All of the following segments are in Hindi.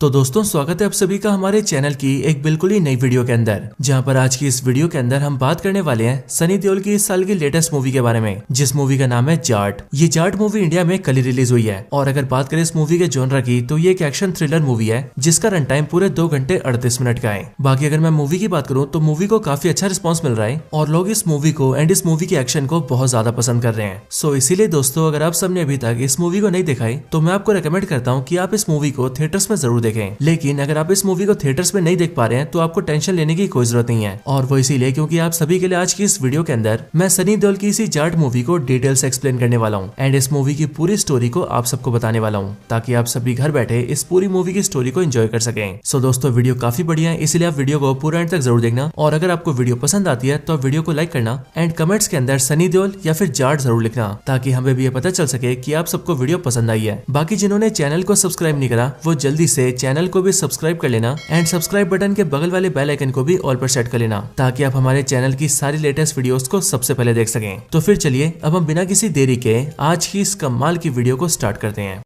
तो दोस्तों स्वागत है आप सभी का हमारे चैनल की एक बिल्कुल ही नई वीडियो के अंदर, जहां पर आज की इस वीडियो के अंदर हम बात करने वाले हैं सनी देओल की इस साल की लेटेस्ट मूवी के बारे में, जिस मूवी का नाम है जाट। ये जाट मूवी इंडिया में कल ही रिलीज हुई है और अगर बात करें इस मूवी के जॉनर की तो ये एक एक्शन थ्रिलर मूवी है जिसका रन टाइम पूरे 2 घंटे 38 मिनट का है। बाकी अगर मैं मूवी की बात करूँ तो मूवी को काफी अच्छा रिस्पॉन्स मिल रहा है और लोग इस मूवी को एंड इस मूवी के एक्शन को बहुत ज्यादा पसंद कर रहे हैं। सो इसीलिए दोस्तों अगर आप सबने अभी तक इस मूवी को नहीं देखा है तो मैं आपको रेकमेंड करता हूँ कि आप इस मूवी को थिएटर्स में जरूर देखें। लेकिन अगर आप इस मूवी को थिएटर्स में नहीं देख पा रहे हैं तो आपको टेंशन लेने की कोई जरूरत नहीं है, और वो इसीलिए क्योंकि आप सभी के लिए आज की इस वीडियो के अंदर मैं सनी देओल की इसी जाट मूवी को डिटेल से एक्सप्लेन करने वाला हूँ एंड इस मूवी की पूरी स्टोरी को आप सबको बताने वाला हूँ ताकि आप सभी घर बैठे इस पूरी मूवी की स्टोरी को एंजॉय कर सकें। सो दोस्तों वीडियो काफी बढ़िया है, इसलिए आप वीडियो को पूरा एंड तक जरूर देखना, और अगर आपको वीडियो पसंद आती है तो वीडियो को लाइक करना एंड कमेंट्स के अंदर सनी देओल या फिर जाट जरूर लिखना ताकि हमें भी ये पता चल सके कि आप सबको वीडियो पसंद आई है। बाकी जिन्होंने चैनल को सब्सक्राइब नहीं करा वो जल्दी से चैनल को भी सब्सक्राइब कर लेना एंड सब्सक्राइब बटन के बगल वाले बेल आइकन को भी ऑल पर सेट कर लेना ताकि आप हमारे चैनल की सारी लेटेस्ट वीडियोस को सबसे पहले देख सकें। तो फिर चलिए अब हम बिना किसी देरी के आज की इस कमाल की वीडियो को स्टार्ट करते हैं।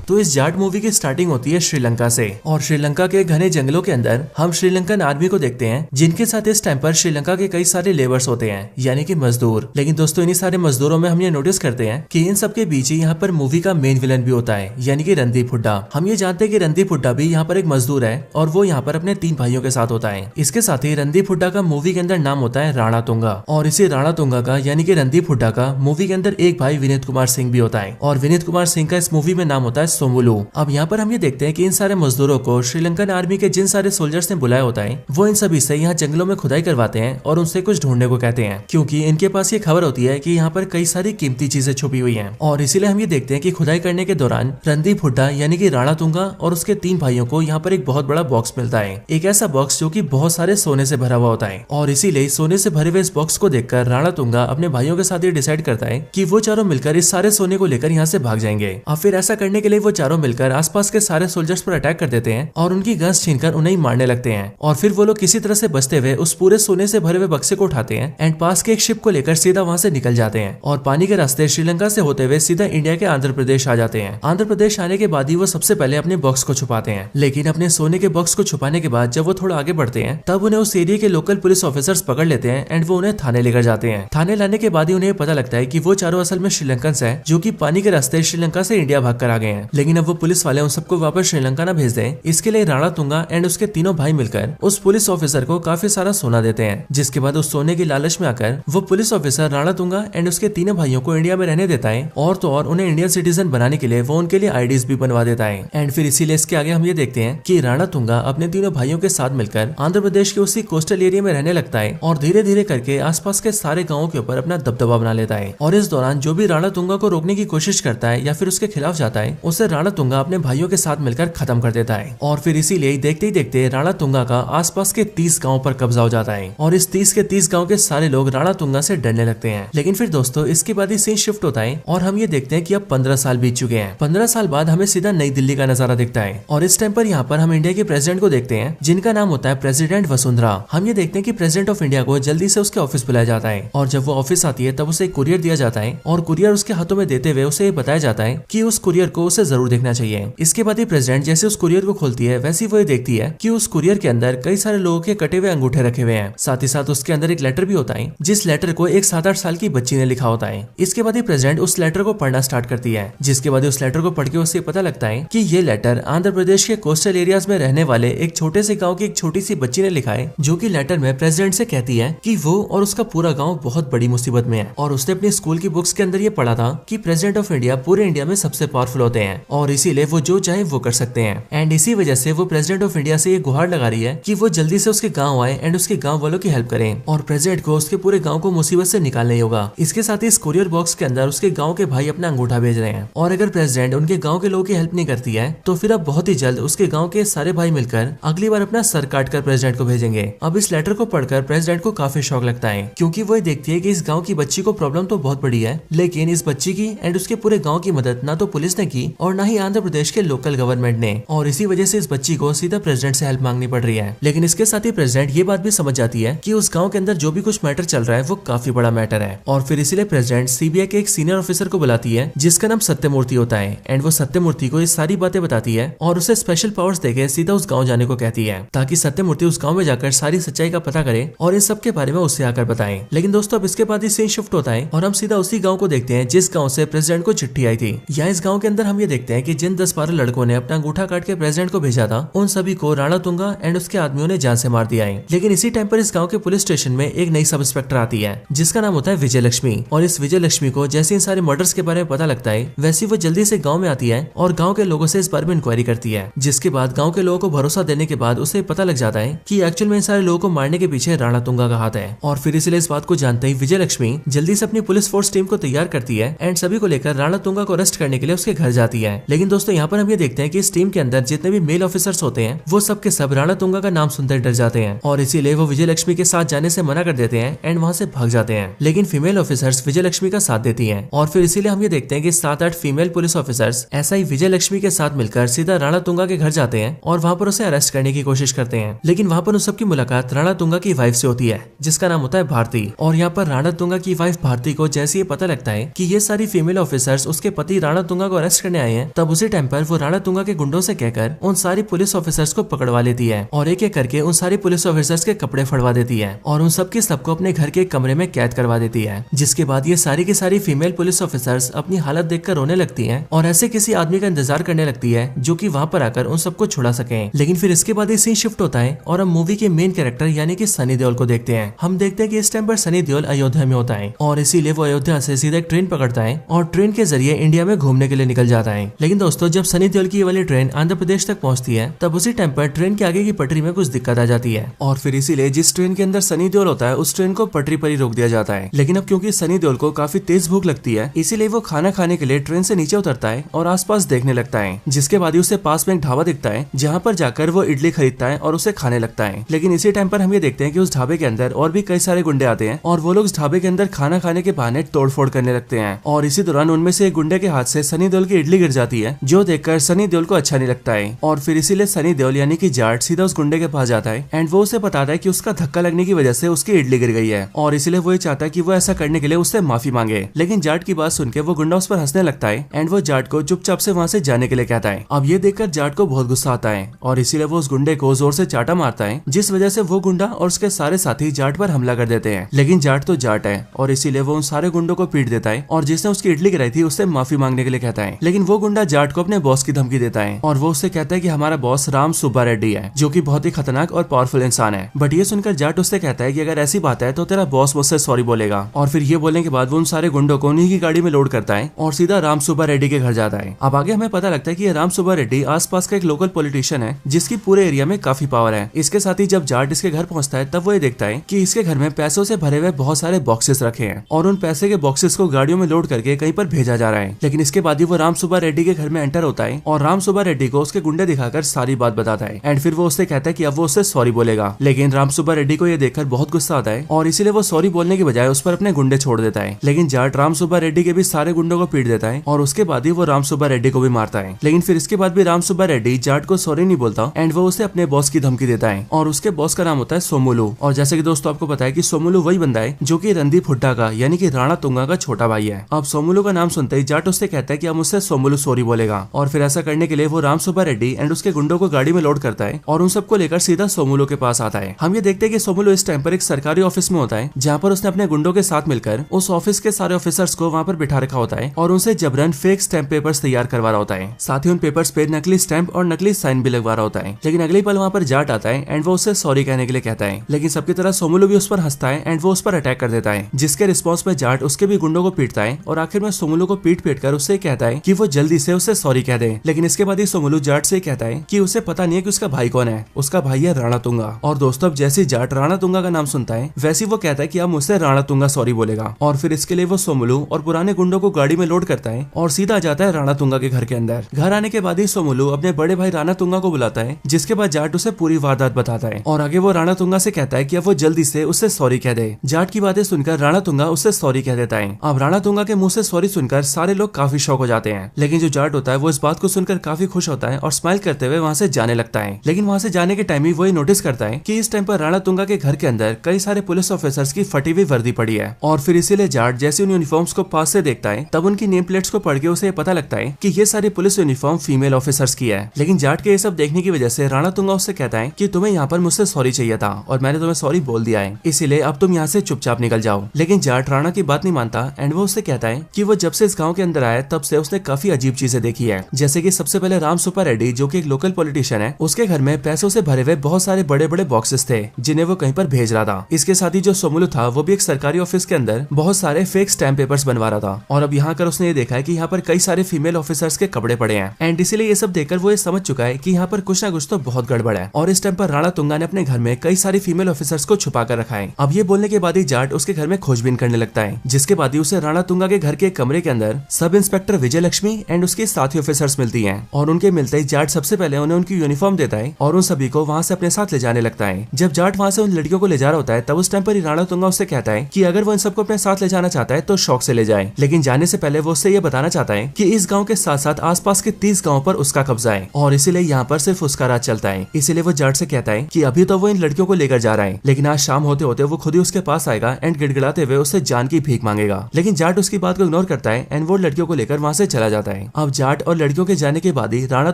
तो इस जाट मूवी की स्टार्टिंग होती है श्रीलंका से, और श्रीलंका के घने जंगलों के अंदर हम श्रीलंकन आर्मी को देखते हैं जिनके साथ इस टाइम पर श्रीलंका के कई सारे लेबर्स होते हैं यानी कि मजदूर। लेकिन दोस्तों इन्हीं सारे मजदूरों में हम ये नोटिस करते हैं कि इन सबके बीच ही यहाँ पर मूवी का मेन विलन भी होता है यानी कि रणदीप हुड्डा। हम ये जानते हैं कि रणदीप हुड्डा भी यहाँ पर एक मजदूर है और वो यहाँ पर अपने 3 भाइयों के साथ होता है। इसके साथ ही रणदीप हुड्डा का मूवी के अंदर नाम होता है राणा तुंगा, और इसी राणा तुंगा का यानी कि रणदीप हुड्डा का मूवी के अंदर एक भाई विनीत कुमार सिंह भी होता है, और विनीत कुमार सिंह का इस मूवी में नाम होता है सोमुलू। अब यहाँ पर हम ये देखते हैं कि इन सारे मजदूरों को श्रीलंकन आर्मी के जिन सारे सोल्जर्स ने बुलाया होता है वो इन सभी से यहाँ जंगलों में खुदाई करवाते हैं और उनसे कुछ ढूंढने को कहते हैं, क्योंकि इनके पास ये खबर होती है कि यहाँ पर कई सारी कीमती चीजें छुपी हुई हैं। और इसीलिए हम ये देखते हैं कि खुदाई करने के दौरान रणदीप हुड्डा यानी कि राणा तुंगा और उसके 3 भाइयों को यहाँ पर एक बहुत बड़ा बॉक्स मिलता है, एक ऐसा बॉक्स जो कि बहुत सारे सोने से भरा हुआ होता है। और इसीलिए सोने से भरे हुए इस बॉक्स को देखकर राणा तुंगा अपने भाइयों के साथ ये डिसाइड करता है कि वो चारों मिलकर इस सारे सोने को लेकर यहाँ से भाग जाएंगे। अब फिर ऐसा करने के लिए वो चारों मिलकर आसपास के सारे सोल्जर्स पर अटैक कर देते हैं और उनकी गन्स छीनकर उन्हें मारने लगते हैं। और फिर वो लोग किसी तरह से बचते हुए उस पूरे सोने से भरे हुए बक्से को उठाते हैं एंड पास के एक शिप को लेकर सीधा वहां से निकल जाते हैं और पानी के रास्ते श्रीलंका से होते हुए सीधा इंडिया के आंध्र प्रदेश आ जाते हैं। आंध्र प्रदेश आने के बाद ही वो सबसे पहले अपने बॉक्स को छुपाते हैं, लेकिन अपने सोने के बॉक्स को छुपाने के बाद जब वो थोड़ा आगे बढ़ते हैं तब उन्हें उस एरिया के लोकल पुलिस ऑफिसर्स पकड़ लेते हैं एंड वो उन्हें थाने लेकर जाते हैं। थाने लाने के बाद ही उन्हें पता लगता है कि वो चारों असल में श्रीलंकन्स हैं जो कि पानी के रास्ते श्रीलंका से इंडिया भाग कर आ गए हैं। लेकिन अब वो पुलिस वाले उन सबको वापस श्रीलंका न भेज दें, इसके लिए राणा तुंगा एंड उसके तीनों भाई मिलकर उस पुलिस ऑफिसर को काफी सारा सोना देते हैं, जिसके बाद उस सोने की लालच में आकर वो police officer Rana Tunga and उसके तीनों भाइयों को इंडिया में रहने देता है, और तो और उन्हें इंडियन सिटीजन बनाने के लिए वो उनके लिए आईडीज भी बनवा देता है। एंड फिर इसीलिए इसके आगे हम ये देखते हैं कि राणा तुंगा अपने तीनों भाइयों के साथ मिलकर आंध्र प्रदेश के उसी कोस्टल एरिया में रहने लगता है और धीरे धीरे करके आसपास के सारे गाँवों के ऊपर अपना दबदबा बना लेता है। और इस दौरान जो भी राणा तुंगा को रोकने की कोशिश करता है या फिर उसके खिलाफ जाता है उसे राणा तुंगा अपने भाइयों के साथ मिलकर खत्म कर देता है। और फिर इसीलिए देखते ही देखते राणा तुंगा का आसपास के 30 गांवों पर कब्जा हो जाता है और इस 30 के 30 गांव के सारे लोग राणा तुंगा से डरने लगते हैं। लेकिन फिर दोस्तों इसके बाद ही सीन शिफ्ट होता है और हम ये देखते हैं कि अब 15 साल बीत चुके हैं। 15 साल बाद हमें सीधा नई दिल्ली का नजारा दिखता है और इस टाइम पर यहाँ पर हम इंडिया के प्रेसिडेंट को देखते हैं जिनका नाम होता है प्रेसिडेंट वसुंधरा। हम ये देखते हैं कि प्रेसिडेंट ऑफ इंडिया को जल्दी से उसके ऑफिस बुलाया जाता है और जब वो ऑफिस आती है तब उसे कुरियर दिया जाता है और कुरियर उसके हाथों में देते हुए उसे बताया जाता है कि उस कुरियर को उसे जरूर देखना चाहिए। इसके बाद ही प्रेसिडेंट जैसे उस कुरियर को खोलती है वैसे वो ये देखती है कि उस कुरियर के अंदर कई सारे लोगों के कटे हुए अंगूठे रखे हुए हैं। साथ ही साथ उसके अंदर एक लेटर भी होता है जिस लेटर को एक 7-8 साल की बच्ची ने लिखा होता है। इसके बाद ही प्रेसिडेंट उस लेटर को पढ़ना स्टार्ट करती है, जिसके बाद उस लेटर को पढ़ के उसे पता लगता है कि ये लेटर आंध्र प्रदेश के कोस्टल एरियाज में रहने वाले एक छोटे से गाँव की एक छोटी सी बच्ची ने लिखा है, जो की लेटर में प्रेसिडेंट से कहती है कि वो और उसका पूरा गाँव बहुत बड़ी मुसीबत में है। और उसने अपनी स्कूल की बुक्स के अंदर ये पढ़ा था कि प्रेसिडेंट ऑफ इंडिया पूरे इंडिया में सबसे पावरफुल होते हैं और इसीलिए वो जो चाहे वो कर सकते हैं। एंड इसी वजह से वो प्रेसिडेंट ऑफ इंडिया से ये गुहार लगा रही है कि वो जल्दी से उसके गांव आए एंड उसके गांव वालों की हेल्प करें और प्रेसिडेंट को उसके पूरे गांव को मुसीबत से निकालना ही होगा। इसके साथ ही इस कुरियर बॉक्स के अंदर उसके गांव के भाई अपना अंगूठा भेज रहे हैं और अगर प्रेसिडेंट उनके गांव के लोगों की हेल्प नहीं करती है तो फिर अब बहुत ही जल्द उसके गांव के सारे भाई मिलकर अगली बार अपना सर काट कर प्रेसिडेंट को भेजेंगे। अब इस लेटर को पढ़कर प्रेसिडेंट को काफी शौक लगता है, क्योंकि वो देखती है कि इस गाँव की बच्ची को प्रॉब्लम तो बहुत बड़ी है, लेकिन इस बच्ची की एंड उसके पूरे गाँव की मदद ना तो पुलिस ने की और और न ही आंध्र प्रदेश के लोकल गवर्नमेंट ने, और इसी वजह से इस बच्ची को सीधा प्रेसिडेंट से हेल्प मांगनी पड़ रही है। लेकिन इसके साथ ही प्रेसिडेंट ये बात भी समझ जाती है कि उस गाँव के अंदर जो भी कुछ मैटर चल रहा है वो काफी बड़ा मैटर है, और फिर इसीलिए प्रेसिडेंट सीबीआई के एक सीनियर ऑफिसर को बुलाती है जिसका नाम सत्यमूर्ति होता है। एंड वो सत्यमूर्ति को ये सारी बातें बताती है और उसे स्पेशल पावर्स देके सीधा उस गाँव जाने को कहती है, ताकि सत्यमूर्ति उस गाँव में जाकर सारी सच्चाई का पता करे और इस सब के बारे में उससे आकर बताएं। लेकिन दोस्तों अब इसके बाद ही सीन शिफ्ट होता है और हम सीधा उसी गाँव को देखते हैं जिस गाँव से प्रेसिडेंट को चिट्ठी आई थी। यहाँ इस गाँव के अंदर हम ये देखते हैं कि जिन 10-12 लड़कों ने अपना अंगूठा काट के प्रेसिडेंट को भेजा था, उन सभी को राणा तुंगा एंड उसके आदमियों ने जान से मार दिया है। लेकिन इसी टाइम पर इस गाँव के पुलिस स्टेशन में एक नई सब इंस्पेक्टर आती है जिसका नाम होता है विजय लक्ष्मी। और इस विजय लक्ष्मी को जैसे इन सारे मर्डर्स के बारे में पता लगता है, वैसे वो जल्दी से गाँव में आती है और गाँव के लोगों से इस बारे में इंक्वायरी करती है। जिसके बाद गाँव के लोगों को भरोसा देने के बाद उसे पता लग जाता है कि एक्चुअल में इन सारे लोगों को मारने के पीछे राणा तुंगा का हाथ है। और फिर इसलिए इस बात को जानते ही विजय लक्ष्मी जल्दी से अपनी पुलिस फोर्स टीम को तैयार करती है एंड सभी को लेकर राणा तुंगा को अरेस्ट करने के लिए उसके घर जाती है। लेकिन दोस्तों यहाँ पर हम ये देखते हैं कि इस टीम के अंदर जितने भी मेल ऑफिसर्स होते हैं वो सब के सब राणा तुंगा का नाम सुनते डर जाते हैं और इसीलिए वो विजय लक्ष्मी के साथ जाने से मना कर देते हैं एंड वहाँ से भाग जाते हैं। लेकिन फीमेल ऑफिसर्स विजय लक्ष्मी का साथ देती हैं और फिर इसीलिए हम ये देखते हैं कि 7-8 फीमेल पुलिस ऑफिसर्स ऐसा ही विजय लक्ष्मी के साथ मिलकर सीधा राणा तुंगा के घर जाते हैं और वहाँ पर उसे अरेस्ट करने की कोशिश करते हैं। लेकिन वहाँ पर उन सबकी मुलाकात राणा तुंगा की वाइफ से होती है जिसका नाम होता है भारती। और यहाँ पर राणा तुंगा की वाइफ भारती को जैसे ये पता लगता है कि ये सारी फीमेल ऑफिसर्स उसके पति राणा तुंगा को अरेस्ट करने आए हैं, तब उसी टाइम पर वो राणा तुंगा के गुंडों से कहकर उन सारी पुलिस ऑफिसर्स को पकड़वा लेती है और एक एक करके उन सारी पुलिस ऑफिसर्स के कपड़े फड़वा देती है और उन सबके सबको अपने घर के कमरे में कैद करवा देती है। जिसके बाद ये सारी की सारी फीमेल पुलिस ऑफिसर्स अपनी हालत देखकर रोने लगती हैं और ऐसे किसी आदमी का इंतजार करने लगती है जो कि वहाँ पर आकर उन सबको छुड़ा सके। लेकिन फिर इसके बाद ये सीन शिफ्ट होता है और हम मूवी के मेन कैरेक्टर यानी कि सनी देओल को देखते हैं। हम देखते हैं कि इस टाइम पर सनी देओल अयोध्या में होता है और इसीलिए वो अयोध्या से सीधा एक ट्रेन पकड़ता है और ट्रेन के जरिए इंडिया में घूमने के लिए निकल जाता है। लेकिन दोस्तों जब सनी देओल की ये वाली ट्रेन आंध्र प्रदेश तक पहुंचती है, तब उसी टाइम पर ट्रेन के आगे की पटरी में कुछ दिक्कत आ जाती है और फिर इसीलिए जिस ट्रेन के अंदर सनी देओल होता है उस ट्रेन को पटरी पर ही रोक दिया जाता है। लेकिन अब क्योंकि सनी देओल को काफी तेज भूख लगती है, इसीलिए वो खाना खाने के लिए ट्रेन से नीचे उतरता है और आसपास देखने लगता है। जिसके बाद ही उसे पास में एक ढाबा दिखता है जहाँ पर जाकर वो इडली खरीदता है और उसे खाने लगता है। लेकिन इसी टाइम पर हम ये देखते हैं कि उस ढाबे के अंदर और भी कई सारे गुंडे आते हैं और वो लोग उस ढाबे के अंदर खाना खाने के बहाने तोड़फोड़ करने लगते हैं और इसी दौरान उनमें से एक गुंडे के हाथ से सनी देओल की इडली गिर जाती है, जो देखकर सनी देओल को अच्छा नहीं लगता है और फिर इसीलिए सनी देओल यानी कि जाट सीधा उस गुंडे के पास जाता है एंड वो उसे बताता है कि उसका धक्का लगने की वजह से उसकी इडली गिर गई है और इसीलिए वो ये चाहता है कि वो ऐसा करने के लिए उससे माफी मांगे। लेकिन जाट की बात सुनकर वो गुंडा उस पर हंसने लगता है एंड वो जाट को चुपचाप से वहाँ से जाने के लिए कहता है। अब ये देखकर जाट को बहुत गुस्सा आता है और इसीलिए वो उस गुंडे को जोर से चाटा मारता है, जिस वजह से वो गुंडा और उसके सारे साथी जाट पर हमला कर देते हैं। लेकिन जाट तो जाट है और इसीलिए वो उन सारे गुंडों को पीट देता है और जिसने उसकी इडली गिराई थी उससे माफी मांगने के लिए कहता है। लेकिन वो गुंडा जाट को अपने बॉस की धमकी देता है और वो उससे कहता है कि हमारा बॉस राम सुब्बा रेड्डी है, जो कि बहुत ही खतरनाक और पावरफुल इंसान है। बट ये सुनकर जाट उससे कहता है कि अगर ऐसी बात है तो तेरा बॉस मुझसे सॉरी बोलेगा। और फिर ये बोलने के बाद वो उन सारे गुंडों को उन्हीं की गाड़ी में लोड करता है और सीधा राम सुब्बा रेड्डी के घर जाता है। अब आगे हमें पता लगता है कि ये राम सुब्बा रेड्डी आसपास का एक लोकल पॉलिटिशियन है जिसकी पूरे एरिया में काफी पावर है। इसके साथ ही जब जाट इसके घर पहुंचता है तब वो ये देखता है कि इसके घर में पैसों से भरे हुए बहुत सारे बॉक्सेस रखे हैं और उन पैसे के बॉक्सेस को गाड़ियों में लोड करके कहीं पर भेजा जा रहा है। लेकिन इसके बाद ही वो राम सुब्बा रेड्डी के घर में एंटर होता है और राम सुब्बा रेड्डी को उसके गुंडे दिखाकर सारी बात बताता है एंड फिर वो उससे कहता है कि अब वो उससे सॉरी बोलेगा। लेकिन राम सुब्बा रेड्डी को ये देखकर बहुत गुस्सा आता है और इसीलिए वो सॉरी बोलने की बजाय उस पर अपने गुंडे छोड़ देता है। लेकिन जाट राम सुब्बा रेड्डी के भी सारे गुंडों को पीट देता है और उसके बाद ही वो राम सुब्बा रेड्डी को भी मारता है। लेकिन फिर इसके बाद भी राम सुब्बा रेड्डी जाट को सॉरी नहीं बोलता एंड वो उसे अपने बॉस की धमकी देता है और उसके बॉस का नाम होता है सोमुलू। और जैसे कि दोस्तों आपको पता है कि सोमुलू वही बंदा है जो कि रणदीप हुड्डा का यानी कि राणा तुंगा का छोटा भाई है। अब सोमुलू का नाम सुनते ही जाट उससे कहता है कि अब मुझसे सोमुलू सॉरी बोलेगा और फिर ऐसा करने के लिए वो राम सुब्बा रेड्डी एंड उसके गुंडों को गाड़ी में लोड करता है और उन सबको लेकर सीधा सोमुलू के पास आता है। हम ये देखते हैं कि सोमुलू इस टाइम पर एक सरकारी ऑफिस में होता है जहाँ पर उसने अपने गुंडों के साथ मिलकर उस ऑफिस के सारे ऑफिसर्स को वहाँ पर बिठा रखा होता है और उनसे जबरन फेक स्टैंप पेपर्स तैयार करवा रहा होता है। साथ ही उन पेपर्स पे नकली स्टैंप और नकली साइन भी लगवा रहा होता है। लेकिन अगले पल वहाँ पर जाट आता है एंड वो उससे सॉरी कहने के लिए कहता है। लेकिन सबकी तरह सोमुलू भी उस पर हंसता है एंड वो उस पर अटैक कर देता है, जिसके रिस्पॉन्स में जाट उसके भी गुंडों को पीटता है और आखिर में सोमुलू को पीट कर उससे कहता है कि वो जल्दी से उससे सॉरी कह दे। लेकिन इसके बाद ही सोमुलू जाट से कहता है कि उसे पता नहीं है कि उसका भाई कौन है, उसका भाई है राणा तुंगा। और दोस्तों अब जैसे जाट राणा तुंगा का नाम सुनता है वैसे वो कहता है कि अब मुझसे राणा तुंगा सॉरी बोलेगा और फिर इसके लिए वो सोमुलू और पुराने गुंडों को गाड़ी में लोड करता है और सीधा जाता है राणा तुंगा के घर के अंदर। घर आने के बाद ही सोमुलू अपने बड़े भाई राणा तुंगा को बुलाता है, जिसके बाद जाट उसे पूरी वारदात बताता है और आगे वो राणा तुंगा से कहता है कि अब वो जल्दी से उससे सॉरी कह दे। जाट की बातें सुनकर राणा तुंगा उससे सॉरी कह देता है। अब राणा तुंगा के मुंह से सॉरी सुनकर सारे लोग काफी शॉक हो जाते हैं। लेकिन जो जो जाट होता है वो इस बात को सुनकर काफी खुश होता है और स्माइल करते हुए वहाँ से जाने लगता है। लेकिन वहाँ से जाने के टाइम ही वो नोटिस करता है कि इस टाइम पर राणा तुंगा के घर के अंदर कई सारे पुलिस ऑफिसर्स की फटी हुई वर्दी पड़ी है। और फिर इसीलिए जाट जैसे उन यूनिफॉर्म्स को पास से देखता है तब उनकी नेम प्लेट्स को पढ़ के उसे पता लगता है कि ये सारी पुलिस यूनिफॉर्म फीमेल ऑफिसर्स की है। लेकिन जाट के ये सब देखने की वजह से राणा तुंगा उससे कहता है कि तुम्हें यहाँ पर मुझसे सॉरी चाहिए था और मैंने तुम्हें सॉरी बोल दिया है, इसीलिए अब तुम यहाँ से चुपचाप निकल जाओ। लेकिन जाट राणा की बात नहीं मानता एंड वो उससे कहता है कि वो जब से इस गाँव के अंदर आया तब से उसने काफी अजीब चीजें देखी है। जैसे कि सबसे पहले राम सुपर रेड्डी जो कि एक लोकल पॉलिटिशियन है, उसके घर में पैसों से भरे हुए बहुत सारे बड़े बड़े बॉक्सेस थे जिन्हें वो कहीं पर भेज रहा था। इसके साथ ही जो सोमुलु था वो भी एक सरकारी ऑफिस के अंदर बहुत सारे फेक स्टैम्प पेपर्स बनवा रहा था। और अब यहाँ कर उसने ये देखा है कि यहाँ पर कई सारे फीमेल ऑफिसर्स के कपड़े पड़े हैं एंड इसीलिए ये सब देखकर वो ये समझ चुका है कि यहाँ पर कुछ ना कुछ तो बहुत गड़बड़ है। और इस टाइम पर राणा तुंगा ने अपने घर में कई सारी फीमेल ऑफिसर्स को छुपा कर रखा है। अब ये बोलने के बाद ही जाट उसके घर में खोजबीन करने लगता है, जिसके बाद ही उसे राणा तुंगा के घर के कमरे के अंदर sub inspector Vijay Lakshmi and उसके साथी ऑफिसर्स मिलती हैं। और उनके मिलते ही जाट सबसे पहले उन्हें उनकी यूनिफॉर्म देता है और उन सभी को वहाँ से अपने साथ ले जाने लगता है। जब जाट वहाँ से उन लड़कियों को ले जा रहा होता है तब उस टाइम पर राणा तुंगा उससे कहता है कि अगर वो इन सबको अपने साथ ले जाना चाहता है तो शौक से ले जाए, लेकिन जाने से पहले वो उससे ये बताना चाहता है कि इस गाँव के साथ साथ आसपास के 30 गाँव पर उसका कब्जा है और इसीलिए यहाँ पर सिर्फ उसका राज चलता है। इसीलिए वो जाट से कहता है कि अभी तो वो इन लड़कियों को लेकर जा रहा है, लेकिन आज शाम होते होते वो खुद ही उसके पास आएगा एंड गिड़गिड़ाते हुए उससे जान की भीख मांगेगा। लेकिन जाट उसकी बात को इग्नोर करता है एंड वो लड़कियों को लेकर वहाँ से चला जाता है। अब जाट और लड़कियों के जाने के बाद ही राणा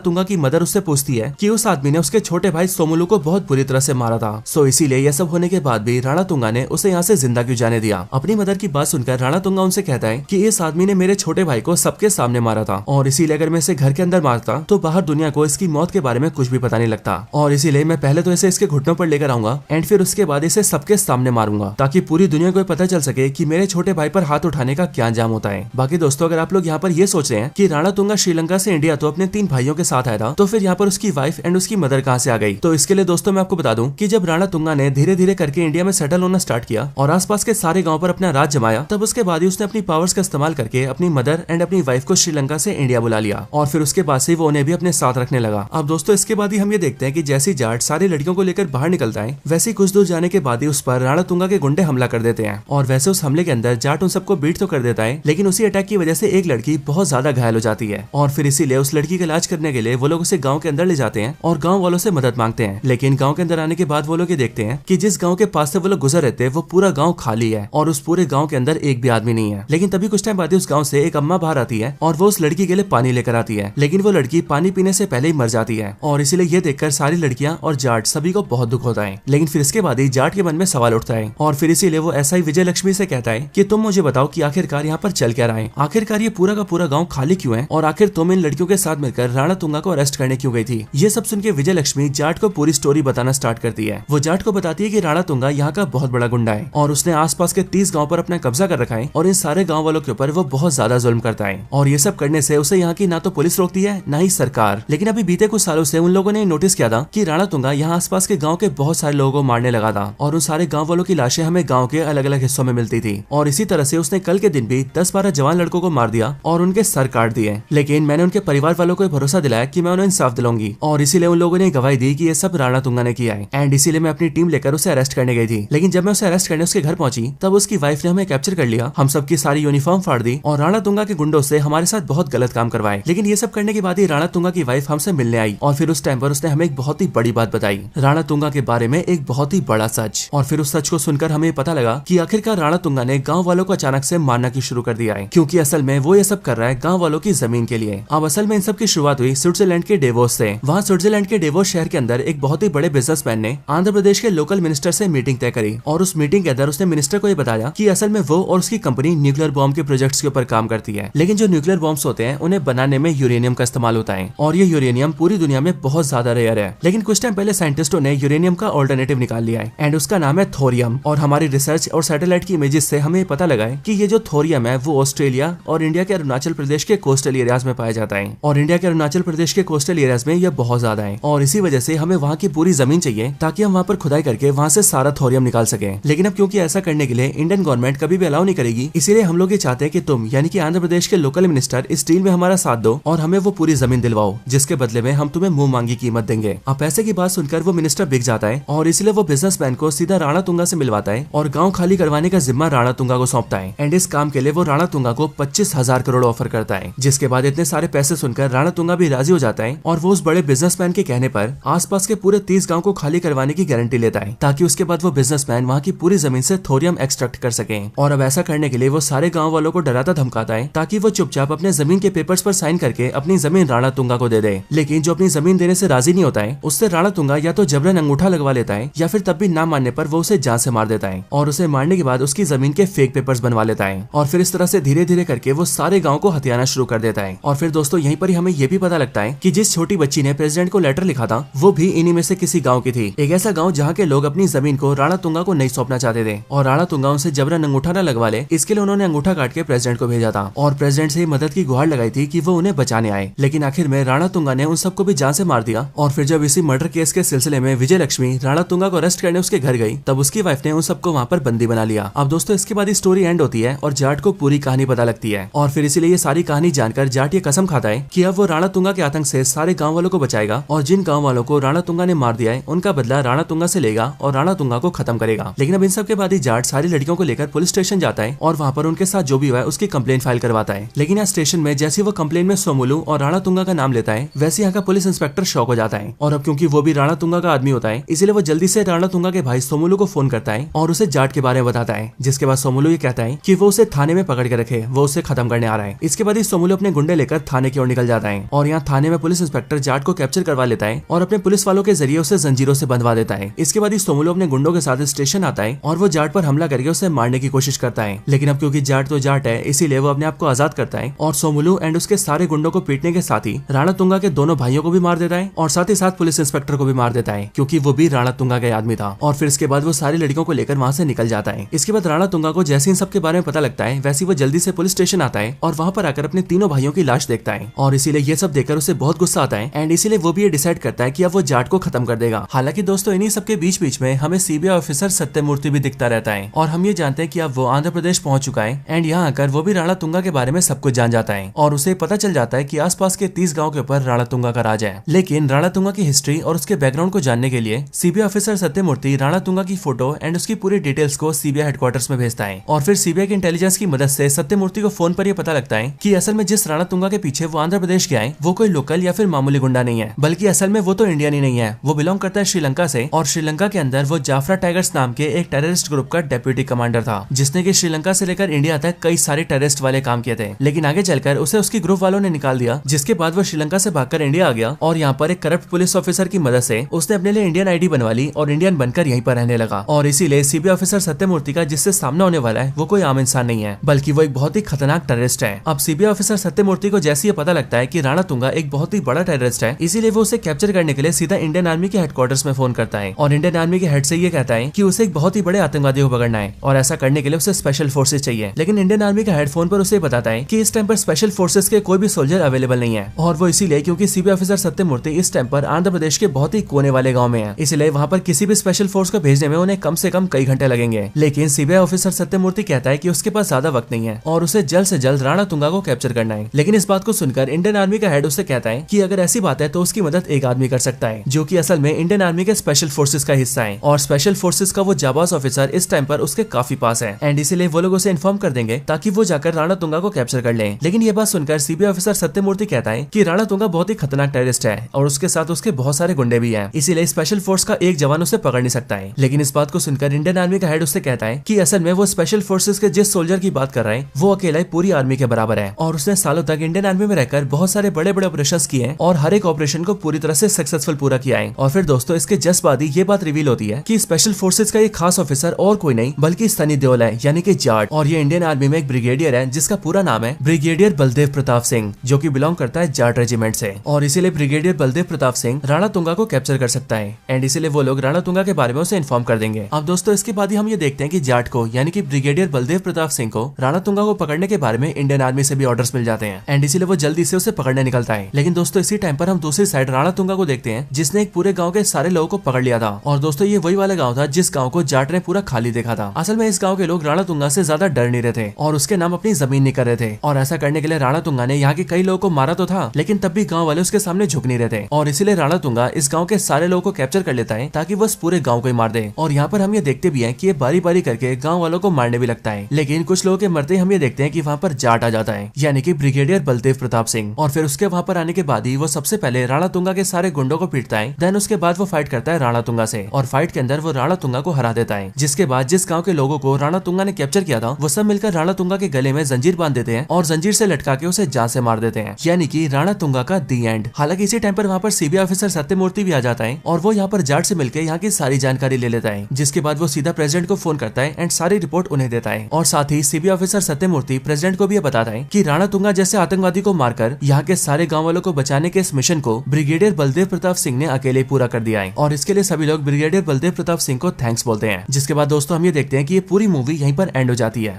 तुंगा की मदर उससे पूछती है कि उस आदमी ने उसके छोटे भाई सोमुलु को बहुत बुरी तरह से मारा था। सो इसीलिए यह सब होने के बाद भी राणा तुंगा ने उसे यहाँ से जिंदा क्यों जाने दिया। अपनी मदर की बात सुनकर राणा तुंगा उनसे कहता है कि इस आदमी ने मेरे छोटे भाई को सबके सामने मारा था और इसीलिए अगर मैं इसे घर के अंदर मारता तो बाहर दुनिया को इसकी मौत के बारे में कुछ भी पता नहीं लगता। और इसीलिए मैं पहले तो इसे इसके घुटनों पर लेकर आऊंगा एंड फिर उसके बाद इसे सबके सामने मारूंगा ताकि पूरी दुनिया को पता चल सके कि मेरे छोटे भाई पर हाथ उठाने का क्या अंजाम होता है। बाकी दोस्तों, अगर आप लोग यहाँ पर ये सोच रहे हैं कि राणा तुंगा श्रीलंका से इंडिया तो अपने 3 भाइयों के साथ आया था, तो फिर यहाँ पर उसकी वाइफ एंड उसकी मदर कहाँ से आ गई? तो इसके लिए दोस्तों मैं आपको बता दूं कि जब राणा तुंगा ने धीरे धीरे करके इंडिया में सेटल होना स्टार्ट किया और आसपास के सारे गाँव पर अपना राज जमाया, तब उसके बाद ही उसने अपनी पावर्स का इस्तेमाल करके अपनी मदर एंड अपनी वाइफ को श्रीलंका से इंडिया बुला लिया और फिर उसके बाद से वो उन्हें भी अपने साथ रखने लगा। अब दोस्तों इसके बाद ही हम ये देखते हैं कि जैसे जाट सारी लड़कियों को लेकर बाहर निकलता है, वैसे कुछ दूर जाने के बाद ही उस पर राणा तुंगा के गुंडे हमला कर देते हैं। और वैसे उस हमले के अंदर जाट उन सबको बीट तो कर देता है, लेकिन उसी अटैक की वजह से एक लड़की बहुत ज्यादा घायल हो जाती है और फिर इसीलिए उस लड़की का इलाज करने के लिए वो लोग उसे गाँव के अंदर ले जाते हैं और गाँव वालों से मदद मांगते हैं। लेकिन गाँव के अंदर आने के बाद वो लोग ये देखते हैं कि जिस गाँव के पास से वो लोग गुजर रहे थे वो पूरा गाँव खाली है और उस पूरे गाँव के अंदर एक भी आदमी नहीं है। लेकिन तभी कुछ टाइम बाद उस गाँव से एक अम्मा बाहर आती है और वो उस लड़की के लिए पानी लेकर आती है, लेकिन वो लड़की पानी पीने से पहले ही मर जाती है और इसीलिए ये देखकर सारी लड़कियां और जाट सभी को बहुत दुख होता है। लेकिन फिर इसके बाद ही जाट के मन में सवाल उठता है और फिर इसीलिए वो ऐसा ही विजय लक्ष्मी से कहता है कि तुम मुझे बताओ कि आखिरकार यहाँ पर चल क्या रहा है, आखिरकार ये पूरा का पूरा गाँव खाली क्यों है और आखिर तुम इन लड़कियों के साथ मिलकर राणा तुंगा को अरेस्ट करने क्यों गई थी। ये सब सुन के विजय लक्ष्मी जाट को पूरी स्टोरी बताना स्टार्ट करती है। वो जाट को बताती है कि राणा तुंगा यहाँ का बहुत बड़ा गुंडा है और उसने आसपास के 30 गाँव पर अपना कब्जा कर रखा है और इन सारे गाँव वालों के ऊपर वो बहुत ज्यादा जुल्म करता है और ये सब करने से उसे यहाँ की ना तो पुलिस रोकती है ना ही सरकार। लेकिन अभी बीते कुछ सालों से उन लोगों ने नोटिस किया था कि राणा तुंगा यहाँ आसपास के गांव के बहुत सारे लोगों को मारने लगा था और उन सारे गांव वालों की लाशें हमें गांव के अलग अलग हिस्सों में मिलती थी और इसी तरह से उसने कल के दिन भी 10-12 जवान लड़कों को मार दिया और उनके सर काट दिए। लेकिन मैंने उनके परिवार वालों को भरोसा दिलाया कि मैं उन्हें इंसाफ दिलाऊंगी और इसीलिए उन लोगों ने गवाही दी कि ये सब राणा तुंगा ने किया है एंड इसीलिए मैं अपनी टीम लेकर उसे अरेस्ट करने गई थी। लेकिन जब मैं उसे अरेस्ट करने उसके घर पहुंची तब उसकी वाइफ ने हमें कैप्चर कर लिया, हम सबकी सारी यूनिफॉर्म फाड़ दी और राणा तुंगा के गुंडों से हमारे साथ बहुत गलत काम करवाए। लेकिन ये सब करने के बाद ही राणा तुंगा की वाइफ हमसे मिलने आई और फिर उस टाइम पर उसने हमें एक बहुत ही बड़ी बात बताई, राणा तुंगा के बारे में एक बहुत ही बड़ा सच। और फिर उस सच को सुनकर हमें पता लगा कि आखिरकार राणा तुंगा ने गांव वालों को अचानक से मारना क्यों शुरू कर दिया है, क्योंकि असल में वो ये सब कर रहा है गांव वालों की जमीन के लिए। अब असल में इन सब की शुरुआत हुई स्विट्जरलैंड के डेवोस से। वहाँ स्विट्जरलैंड के डेवोस शहर के अंदर एक बहुत ही बड़े बिजनेसमैन ने आंध्र प्रदेश के लोकल मिनिस्टर से मीटिंग तय करी और उस मीटिंग के अंदर उसने मिनिस्टर को ये बताया कि असल में वो और उसकी कंपनी न्यूक्लियर बॉम्ब के प्रोजेक्ट्स के ऊपर काम करती है, लेकिन जो न्यूक्लियर बॉम्ब्स होते हैं उन्हें बनाने में यूरेनियम का इस्तेमाल होता है और ये यूरेनियम पूरी दुनिया में बहुत ज्यादा रेयर है। लेकिन कुछ टाइम पहले साइंटिस्टों ने यूरेनियम का ऑल्टरनेटिव निकाल लिया है एंड उसका नाम है थोरियम। और हमारी रिसर्च और सैटेलाइट की इमेजेस से हमें पता लगा है कि ये जो थोरियम है वो ऑस्ट्रेलिया और इंडिया के अरुणाचल प्रदेश के कोस्टल एरियाज में पाया जाता है और इंडिया के अरुणाचल प्रदेश के कोस्टल एरियाज में यह बहुत ज्यादा है और इसी वजह से हमें वहाँ की पूरी जमीन चाहिए ताकि हम वहाँ पर खुदाई करके वहाँ से सारा थोरियम निकाल सके। लेकिन अब क्योंकि ऐसा करने के लिए इंडियन गवर्नमेंट कभी भी अलाउ नहीं करेगी, इसीलिए हम लोग ये चाहते हैं कि तुम यानी कि आंध्र प्रदेश के लोकल मिनिस्टर इस डील में हमारा साथ दो और हमें वो पूरी जमीन दिलवाओ, जिसके बदले में हम तुम्हें मुंह मांगी कीमत देंगे। अब पैसे की बात सुनकर वो मिनिस्टर बिक जाता है और इसलिए वो बिजनेसमैन को सीधा राणा तुंगा से मिलवाता है और गाँव खाली करवाने का जिम्मा राणा तुंगा को सौंपता है एंड इस काम के लिए वो राणा तुंगा को 25,000 करोड़ ऑफर करता है, जिसके बाद इतने सारे पैसे सुनकर राणा तुंगा भी राजी हो जाता है और वो उस बड़े बिजनेसमैन के कहने पर आसपास के पूरे 30 गांव को खाली करवाने की गारंटी लेता है, ताकि उसके बाद वो बिजनेसमैन वहाँ की पूरी जमीन से थोरियम एक्सट्रैक्ट कर सके। और अब ऐसा करने के लिए वो सारे गाँव वालों को डराता धमकाता है ताकि वो चुपचाप अपने जमीन के पेपर्स पर साइन करके अपनी जमीन राणा तुंगा को दे दे। लेकिन जो अपनी जमीन देने से राजी नहीं होता है, उससे राणा तुंगा या तो जबरन अंगूठा लगवा लेता है या फिर तब भी ना मानने पर वो उसे जान से मार देता है और उसे मारने के बाद उसकी जमीन के फेक पेपर्स बनवा लेता है। और फिर इस तरह से धीरे धीरे करके वो सारे गाँव को हथियाना शुरू कर देता है। और फिर दोस्तों यहीं पर ही हमें ये भी पता लगता है कि जिस छोटी बच्ची ने प्रेसिडेंट को लेटर लिखा था वो भी इन्हीं में से किसी गाँव की थी। एक ऐसा गाँव जहाँ के लोग अपनी जमीन को राणा तुंगा को नहीं सौंपना चाहते थे और राणा तुंगा उनसे जबरन अंगूठा न लगवा ले, इसके लिए उन्होंने अंगूठा काट के प्रेसिडेंट को भेजा था और प्रेसिडेंट से मदद की गुहार लगाई थी कि वो उन्हें बचाने आए। लेकिन आखिर में राणा तुंगा ने उन सबको भी जान से मार दिया। और फिर जब इसी मर्डर केस के सिलसिले में विजय लक्ष्मी राणा तुंगा को अरेस्ट करने उसके घर गई, तब उसकी वाइफ ने उन सबको वहाँ पर बंदी बना लिया। अब दोस्तों इसके बाद स्टोरी एंड होती है और जाट को पूरी कहानी पता लगती है और फिर इसीलिए ये सारी कहानी जानकर जाट ये कसम खाता है कि अब वो राणा तुंगा के आतंक से सारे गाँव वालों को बचाएगा और जिन गाँव वालों को राणा तुंगा ने मार दिया है उनका बदला राणा तुंगा से लेगा और राणा तुंगा को खत्म करेगा। लेकिन अब इन सब के बाद ही जाट सारी लड़कियों को लेकर पुलिस स्टेशन जाता है और वहाँ पर उनके साथ जो भी हुआ है उसकी कंप्लेन फाइल करवाता है। लेकिन यहाँ स्टेशन में जैसे वो कंप्लेन में सोमुलू और राणा तुंगा का नाम लेता है, वैसे यहाँ का पुलिस इंस्पेक्टर शॉक हो जाता है और अब क्योंकि वो भी राणा तुंगा का आदमी होता है, इसीलिए वो जल्दी से राणा तुंगा के भाई सोमुलू को फोन करता है और उसे जाट के बारे में बताता है। जिसके बाद सोमुलू ये कहता है कि वो उसे थाने में पकड़ के रखे, वो उसे खत्म करने आ रहा है। इसके बाद ही सोमुलू अपने गुंडे लेकर थाने की ओर निकल जाता है और यहाँ थाने में पुलिस इंस्पेक्टर जाट को कैप्चर करवा लेता है और अपने पुलिस वालों के जरिए उसे जंजीरों से बंधवा देता है। इसके बाद ही सोमुलू अपने गुंडों के साथ स्टेशन आता है और वो जाट पर हमला करके उसे मारने की कोशिश करता है। लेकिन अब क्योंकि जाट तो जाट है, इसीलिए वो अपने आप को आजाद करता है और सोमुलू एंड उसके सारे गुंडों को पीटने के साथ ही राणा तुंगा के दोनों भाइयों को भी मार देता है और साथ ही साथ पुलिस इंस्पेक्टर को भी मार देता है, क्योंकि वो भी राणा तुंगा का आदमी था। और फिर इसके बाद वो सारी लड़कियों को लेकर वहाँ से निकल जाता है। इसके बाद राणा तुंगा को जैसे इन सब के बारे में पता लगता है, वैसे वो जल्दी से पुलिस स्टेशन आता है और वहाँ पर आकर अपने तीनों भाइयों की लाश देखता है और इसीलिए ये सब देखकर उसे बहुत गुस्सा आता है एंड इसीलिए वो भी ये डिसाइड करता है कि अब वो जाट को खत्म कर देगा। हालांकि दोस्तों इन्हीं सब के बीच में हमें सीबीआई ऑफिसर सत्यमूर्ति भी दिखता रहता है और हम ये जानते हैं कि अब वो आंध्र प्रदेश पहुंच चुका है एंड यहाँ आकर वो भी राणा तुंगा के बारे में सब कुछ जान जाता है और उसे पता चल जाता है कि आसपास के 30 गांव के ऊपर राणा तुंगा का राज है। लेकिन राणा तुंगा की हिस्ट्री और उसके बैकग्राउंड को जानने के लिए सीबीआई ऑफिसर सत्यमूर्ति राणा तुंगा की फोटो एंड उसकी पूरी डिटेल्स को सीबीआई हेडक्वार्टर्स में भेजता है और फिर सीबीआई की इंटेलिजेंस की मदद से सत्यमूर्ति को फोन पर यह पता लगता है कि असल में जिस राणा तुंगा के पीछे वो आंध्र प्रदेश के आए वो कोई लोकल या फिर मामूली गुंडा नहीं है, बल्कि असल में वो तो इंडियन ही नहीं है, वो बिलोंग करता है श्रीलंका से और श्रीलंका के अंदर वो जाफरा टाइगर्स नाम के एक टेररिस्ट ग्रुप का डेप्यूटी कमांडर था, जिसने की श्रीलंका से लेकर इंडिया तक कई सारे टेररिस्ट वाले काम किए थे। लेकिन आगे चलकर उसे उसकी ग्रुप वालों ने निकाल दिया, जिसके बाद वो श्रीलंका से भागकर इंडिया आ गया और यहाँ पर एक करप्ट पुलिस ऑफिसर की मदद से उसने अपने लिए इंडियन आईडी बनवा ली और इंडियन बनकर यहीं पर रहने लगा। और इसीलिए सीबीआई ऑफिसर सत्यमूर्ति का जिससे सामना होने वाला है वो कोई आम इंसान नहीं है, बल्कि वो एक बहुत ही खतरनाक टेररिस्ट है। अब सीबीआई ऑफिसर सत्यमूर्ति को जैसे ये पता लगता है कि राणा तुंगा एक बहुत ही बड़ा टेररिस्ट है, इसीलिए वो उसे कैप्चर करने के लिए सीधा इंडियन आर्मी के हेडक्वार्टर्स में फोन करता है और इंडियन आर्मी के हेड से ये कहता है कि उसे एक बहुत ही बड़े आतंकवादी को पकड़ना है और ऐसा करने के लिए उसे स्पेशल फोर्सेस चाहिए। लेकिन इंडियन आर्मी का हेडफोन पर उसे बताता है कि इस टाइम पर स्पेशल फोर्सेस के कोई भी सोल्जर अवेलेबल नहीं है और वो इसीलिए क्योंकि सीबीआई ऑफिसर सत्यमूर्ति इस टाइम पर आंध्र प्रदेश के बहुत ही कोने वाले गाँव में है, इसलिए वहाँ पर किसी भी स्पेशल फोर्स को भेजने में उन्हें कम से कम कई घंटे लगेंगे। लेकिन सीबीआई ऑफिसर सत्यमूर्ति कहता है कि उसके पास ज्यादा वक्त नहीं है और उसे जल्द से जल्द राणा तुंगा को कैप्चर करना है। लेकिन इस बात को सुनकर इंडियन आर्मी का हेड उससे कहता है कि अगर ऐसी बात है तो उसकी मदद एक आदमी कर सकता है, जो कि असल में इंडियन आर्मी के स्पेशल फोर्सेस का हिस्सा है और स्पेशल फोर्सेस का वो जाबाज ऑफिसर इस टाइम पर उसके काफी पास है एंड इसीलिए वो लोग उसे इन्फॉर्म कर देंगे ताकि वो जाकर राणा तुंगा को कैप्चर कर ले। लेकिन ये बात सुनकर सीबीआई ऑफिसर सत्यमूर्ति कहता है कि राणा तुंगा बहुत ही खतरनाक टेररिस्ट है और उसके साथ उसके बहुत सारे गुंडे भी हैं, इसीलिए स्पेशल फोर्स का एक जवान उसे पकड़ नहीं सकता है। लेकिन इस बात को सुनकर इंडियन आर्मी का हेड उससे कहता है कि असल में वो स्पेशल फोर्सेस के जिस सोल्जर की बात कर रहा है वो अकेला ही पूरी आर्मी के बराबर है और उसने सालों तक इंडियन आर्मी में रहकर बहुत सारे बड़े बड़े ऑपरेशन किए और हर एक ऑपरेशन को पूरी तरह से सक्सेसफुल पूरा किया है। और फिर दोस्तों इसके जस्ट बाद ही ये बात रिवील होती है कि स्पेशल फोर्सेस का एक खास ऑफिसर और कोई नहीं बल्कि सनी देओल है, यानी कि जाट, और ये इंडियन आर्मी में एक ब्रिगेडियर है जिसका पूरा नाम है ब्रिगेडियर बलदेव प्रताप सिंह, जो कि बिलोंग करता है जाट रेजिमेंट से। और इसीलिए ब्रिगेडियर बलदेव प्रताप सिंह राणा तुंगा को कैप्चर कर सकता है एंड इसीलिए वो लोग राणा तुंगा के बारे में उसे इन्फॉर्म कर देंगे। अब दोस्तों इसके बाद ही हम ये देखते हैं कि जाट को यानी कि ब्रिगेडियर बलदेव प्रताप सिंह को राणा तुंगा को पकड़ने के बारे में इंडियन आर्मी से भी ऑर्डर्स मिल जाते हैं एंड इसीलिए वो जल्दी से उसे पकड़ने निकलता है। लेकिन दोस्तों इसी टाइम पर हम दूसरी साइड राणा तुंगा को देखते हैं जिसने एक पूरे गाँव के सारे लोगों को पकड़ लिया था। और दोस्तों ये वही वाला गाँव था जिस गाँव को जाट ने पूरा खाली देखा था। असल में इस गाँव के लोग राणा तुंगा से ज्यादा डर नहीं रहे थे और उसके नाम अपनी जमीन नहीं कर रहे थे और ऐसा करने के लिए राणा तुंगा ने यहाँ के कई लोगों को मारा तो था, लेकिन तब भी गाँव वाले उसके सामने झुक नहीं रहे थे और इसीलिए राणा तुंगा इस गाँव के सारे लोगों को कैप्चर कर लेता है ताकि वो पूरे गाँव को ही मार दे। और यहाँ पर हम ये देखते भी हैं कि ये बारी बारी करके गाँव वालों को मारने भी लगता है, लेकिन कुछ लोगों के मरते हम ये देखते हैं कि वहाँ पर जाट आ जाता है, यानी कि ब्रिगेडियर बलदेव प्रताप सिंह। और फिर उसके वहाँ पर आने के बाद ही वो सबसे पहले राणा तुंगा के सारे गुंडों को पीटता है। देन उसके बाद वो फाइट करता है राणा तुंगा से और फाइट के अंदर वो राणा तुंगा को हरा देता है। जिसके बाद जिस गाँव के लोगों को राणा तुंगा ने कैप्चर किया था वो सब मिलकर राणा तुंगा के गले में जंजीर बांध देते हैं और जंजीर से लटका के उसे जान से मार देते हैं, यानी कि राणा तुंगा का दी एंड। हालांकि इसी टाइम पर वहाँ पर सीबीआई ऑफिसर सत्यमूर्ति भी आ जाता है और वो यहाँ पर जाट से मिलकर यहाँ की सारी जानकारी ले लेता है। जिसके बाद वो सीधा प्रेसिडेंट को फोन करता है एंड सारी रिपोर्ट उन्हें देता है। और साथ ही सीबीआई ऑफिसर सत्यमूर्ति प्रेसिडेंट को भी बताता है कि राणा तुंगा जैसे आतंकवादी को मारकर यहाँ के सारे गाँव वालों को बचाने के इस मिशन को ब्रिगेडियर बलदेव प्रताप सिंह ने अकेले पूरा कर दिया है और इसके लिए सभी लोग ब्रिगेडियर बलदेव प्रताप सिंह को थैंक्स बोलते हैं। जिसके बाद दोस्तों हम ये देखते हैं कि ये पूरी मूवी यहीं पर एंड हो जाती है।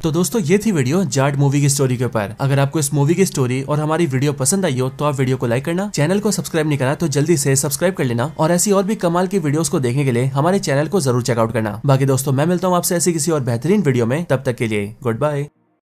तो दोस्तों ये थी वीडियो जाट मूवी की स्टोरी के ऊपर। अगर आपको इस मूवी की स्टोरी और हमारी वीडियो पसंद आई हो तो आप वीडियो को लाइक करना, चैनल को सब्सक्राइब नहीं करना तो जल्दी से सब्सक्राइब कर लेना और ऐसी और भी कमाल की वीडियोस को देखने के लिए हमारे चैनल को जरूर चेकआउट करना। बाकी दोस्तों मैं मिलता हूँ आपसे ऐसी किसी और बेहतरीन वीडियो में, तब तक के लिए गुड बाय।